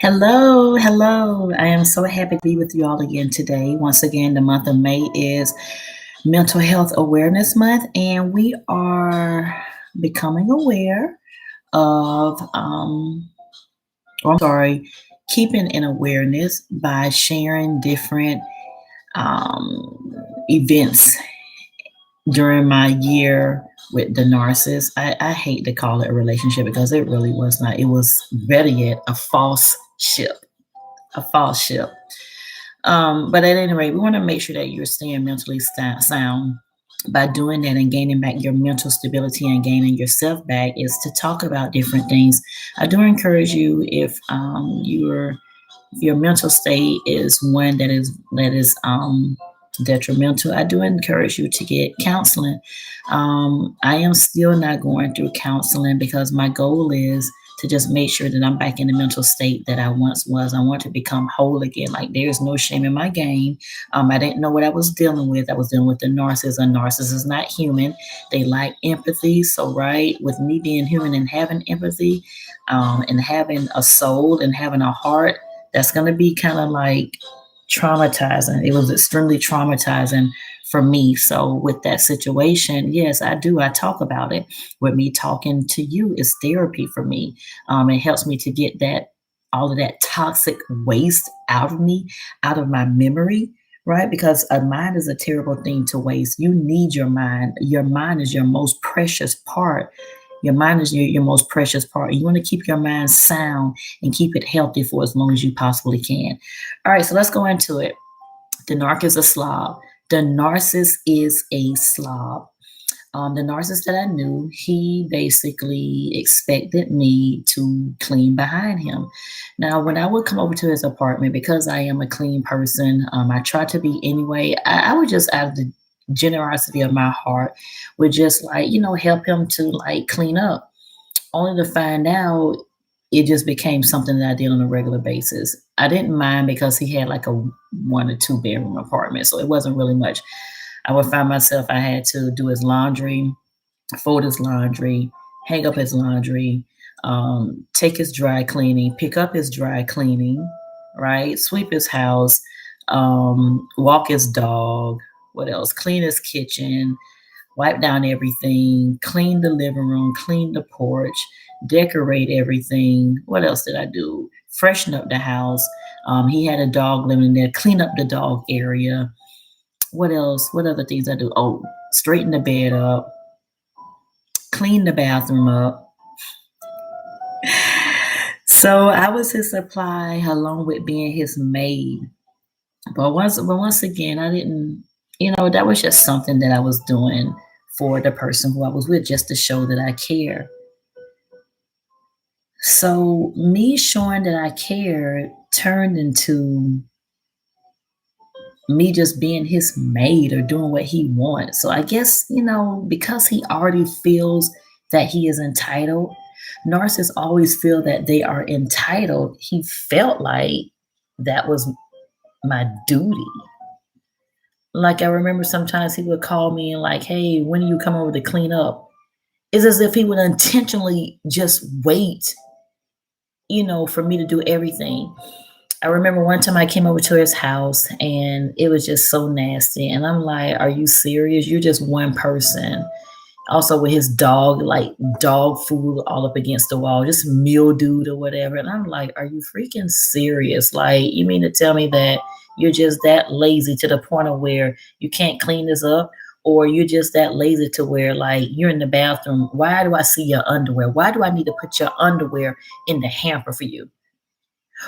Hello, hello. I am so happy to be with you all again today. Once again, the month of May is Mental Health Awareness Month, and we are becoming aware of, or I'm sorry, keeping an awareness by sharing different events during my year with the narcissist. I hate to call it a relationship because it really was not. It was better yet, a false ship. A false ship. But at any rate, we want to make sure that you're staying mentally sound. By doing that and gaining back your mental stability and gaining yourself back is to talk about different things. I do encourage you if your mental state is one that is detrimental, I do encourage you to get counseling. I am still not going through counseling because my goal is to just make sure that I'm back in the mental state that I once was. I want to become whole again. Like there's no shame in my game. I didn't know what I was dealing with. I was dealing with the narcissist. A narcissist is not human. They lack empathy. So, right, with me being human and having empathy, and having a soul and having a heart, that's going to be kind of like traumatizing. It was extremely traumatizing for me. So with that situation, yes, I do. I talk about it. With me talking to you is therapy for me. It helps me to get that all of that toxic waste out of me, out of my memory, right? Because a mind is a terrible thing to waste. You need your mind. Your mind is your most precious part. Your mind is your most precious part. You want to keep your mind sound and keep it healthy for as long as you possibly can. All right, so let's go into it. The narc is a slob. The narcissist is a slob. The narcissist that I knew, he basically expected me to clean behind him. Now, when I would come over to his apartment, because I am a clean person, I try to be anyway. I would just, out of the generosity of my heart, would just like, help him to like clean up. Only to find out it just became something that I did on a regular basis. I didn't mind because he had like a 1 or 2 bedroom apartment, so it wasn't really much. I would find myself I had to do his laundry, fold his laundry, hang up his laundry, take his dry cleaning, pick up his dry cleaning, right? Sweep his house, walk his dog. What else? Clean his kitchen, wipe down everything, clean the living room, clean the porch, decorate everything. What else did I do? Freshen up the house. He had a dog living in there, clean up the dog area. What else? What other things I do? Oh, straighten the bed up, clean the bathroom up. So I was his supply along with being his maid. But once again, I didn't, that was just something that I was doing for the person who I was with just to show that I care. So me showing that I cared turned into me just being his maid or doing what he wants. So I guess, because he already feels that he is entitled, narcissists always feel that they are entitled. He felt like that was my duty. Like I remember sometimes he would call me and like, hey, when do you come over to clean up? It's as if he would intentionally just wait, for me to do everything. I remember one time I came over to his house and it was just so nasty. And I'm like, are you serious? You're just one person. Also with his dog, like dog food all up against the wall, just mildewed or whatever. And I'm like, are you freaking serious? Like, you mean to tell me that you're just that lazy to the point of where you can't clean this up? Or you're just that lazy to where like you're in the bathroom. Why do I see your underwear? Why do I need to put your underwear in the hamper for you?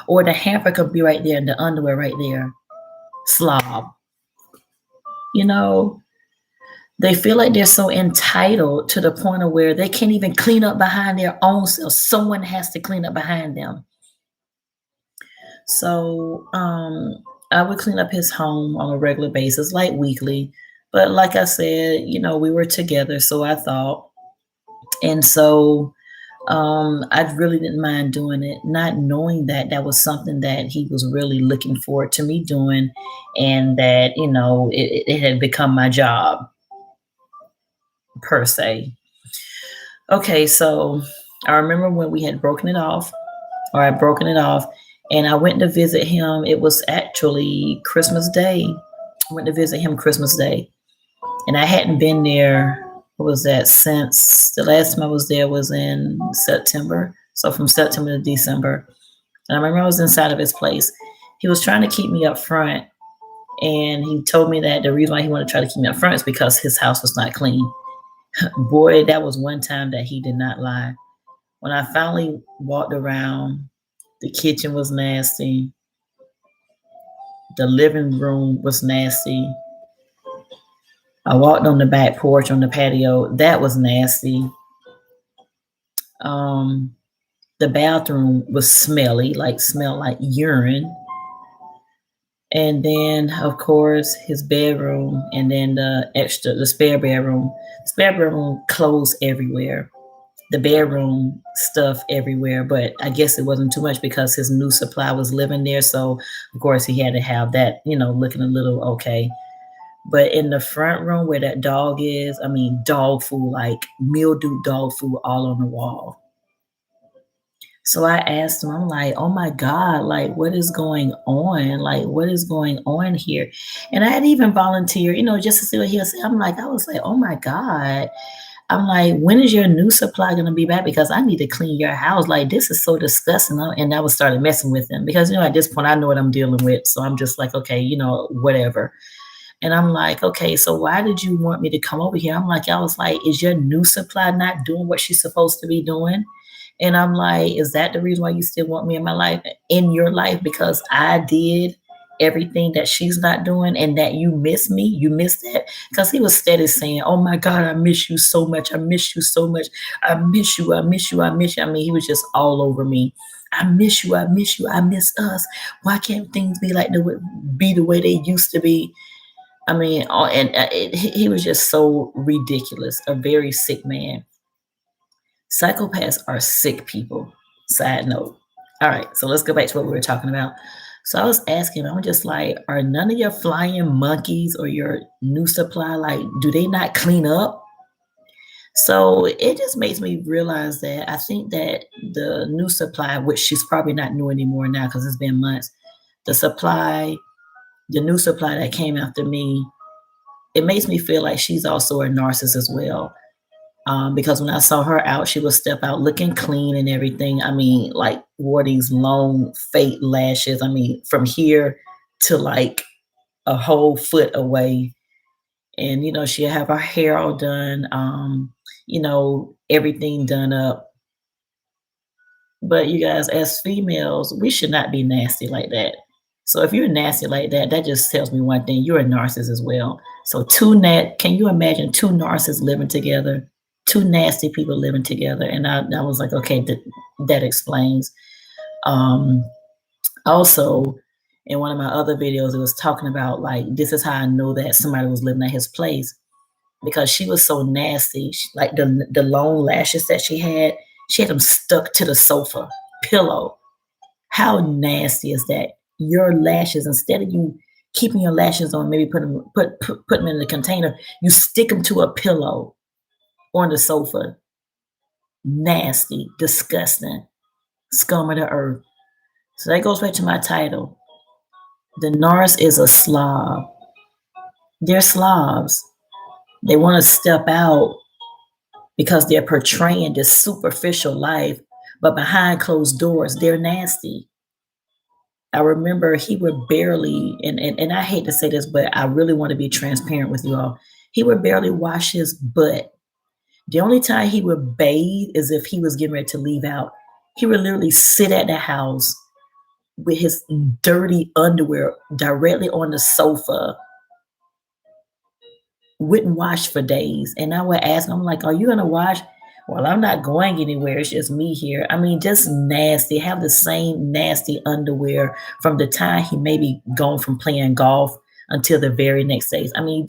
Or the hamper could be right there and the underwear right there. Slob. You know, they feel like they're so entitled to the point of where they can't even clean up behind their own self. Someone has to clean up behind them. So I would clean up his home on a regular basis, like weekly. But like I said, we were together, so I thought. And so I really didn't mind doing it, not knowing that that was something that he was really looking forward to me doing, and that it had become my job per se. Okay, so I remember when we had broken it off, or I'd broken it off, And I went to visit him. It was actually Christmas Day. I went to visit him Christmas Day. And I hadn't been there, what was that, since the last time I was there was in September. So from September to December. And I remember I was inside of his place. He was trying to keep me up front. And he told me that the reason why he wanted to try to keep me up front is because his house was not clean. Boy, that was one time that he did not lie. When I finally walked around, the kitchen was nasty. The living room was nasty. I walked on the back porch on the patio. That was nasty. Um, the bathroom was smelly, like smelled like urine. And then, of course, his bedroom, and then the spare bedroom. Spare bedroom clothes everywhere. The bedroom stuff everywhere, but I guess it wasn't too much because his new supply was living there. So, of course, he had to have that, looking a little okay. But in the front room where that dog is, I mean, dog food, like mildew dog food all on the wall. So I asked him, I'm like, oh my God, like, what is going on? Like, what is going on here? And I had even volunteered, just to see what he'll say. I was like, oh my God. I'm like, when is your new supply going to be back? Because I need to clean your house. Like, this is so disgusting. And I was started messing with him because, at this point, I know what I'm dealing with. So I'm just like, okay, whatever. And I'm like, okay, so why did you want me to come over here? I was like, is your new supply not doing what she's supposed to be doing? And I'm like, is that the reason why you still want me in my life, in your life? Because I did everything that she's not doing and that you miss me. You miss that. Because he was steady saying, oh my God, I miss you so much. I miss you so much. I miss you. I miss you. I miss you. I mean, he was just all over me. I miss you. I miss you. I miss us. Why can't things be the way they used to be? I mean, he was just so ridiculous, a very sick man. Psychopaths are sick people. Side note. All right, so let's go back to what we were talking about. So I was asking, I'm just like, are none of your flying monkeys or your new supply, like, do they not clean up? So it just makes me realize that I think that the new supply, which she's probably not new anymore now because it's been months, the new supply that came after me, it makes me feel like she's also a narcissist as well. Because when I saw her out, she would step out looking clean and everything. I mean, like wore these long fake lashes. I mean, from here to like a whole foot away. And, she'd have her hair all done, everything done up. But you guys, as females, we should not be nasty like that. So if you're nasty like that, that just tells me one thing: you're a narcissist as well. So can you imagine two narcissists living together, two nasty people living together? And I was like, okay, that explains. Um, Also, in one of my other videos, it was talking about like this is how I know that somebody was living at his place because she was so nasty. Like the long lashes that she had them stuck to the sofa pillow. How nasty is that? Your lashes, instead of you keeping your lashes on, maybe put them in the container, you stick them to a pillow on the sofa. Nasty, disgusting, scum of the earth. So that goes back to my title. The Norse is a Slob. They're Slobs. They want to step out because they're portraying this superficial life, but behind closed doors, they're nasty. I remember he would barely, and I hate to say this, but I really want to be transparent with you all. He would barely wash his butt. The only time he would bathe is if he was getting ready to leave out. He would literally sit at the house with his dirty underwear directly on the sofa, wouldn't wash for days. And I would ask him, I'm like, are you going to wash? Well, I'm not going anywhere. It's just me here. I mean, just nasty. Have the same nasty underwear from the time he maybe gone from playing golf until the very next day. I mean,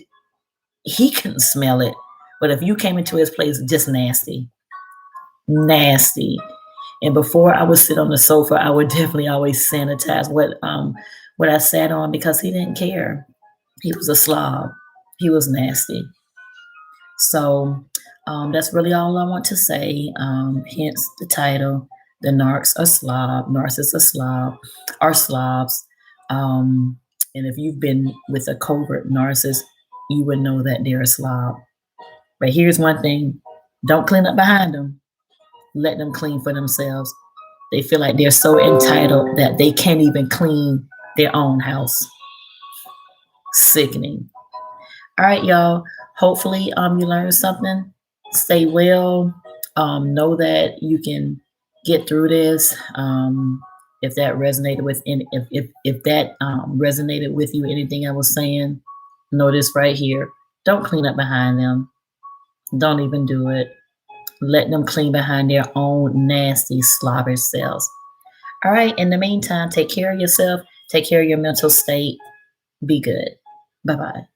he couldn't smell it. But if you came into his place, just nasty. Nasty. And before I would sit on the sofa, I would definitely always sanitize what I sat on because he didn't care. He was a slob. He was nasty. So that's really all I want to say. Hence the title. The narcs are slob, narcissists are slobs. Um, and if you've been with a covert narcissist, you would know that they're a slob. But here's one thing: don't clean up behind them. Let them clean for themselves. They feel like they're so entitled that they can't even clean their own house. Sickening. All right, y'all. Hopefully, you learned something. Stay well. Know that you can get through this. If that resonated with if that resonated with you, anything I was saying, know this right here. Don't clean up behind them. Don't even do it. Let them clean behind their own nasty slobber selves. All right. In the meantime, take care of yourself. Take care of your mental state. Be good. Bye bye.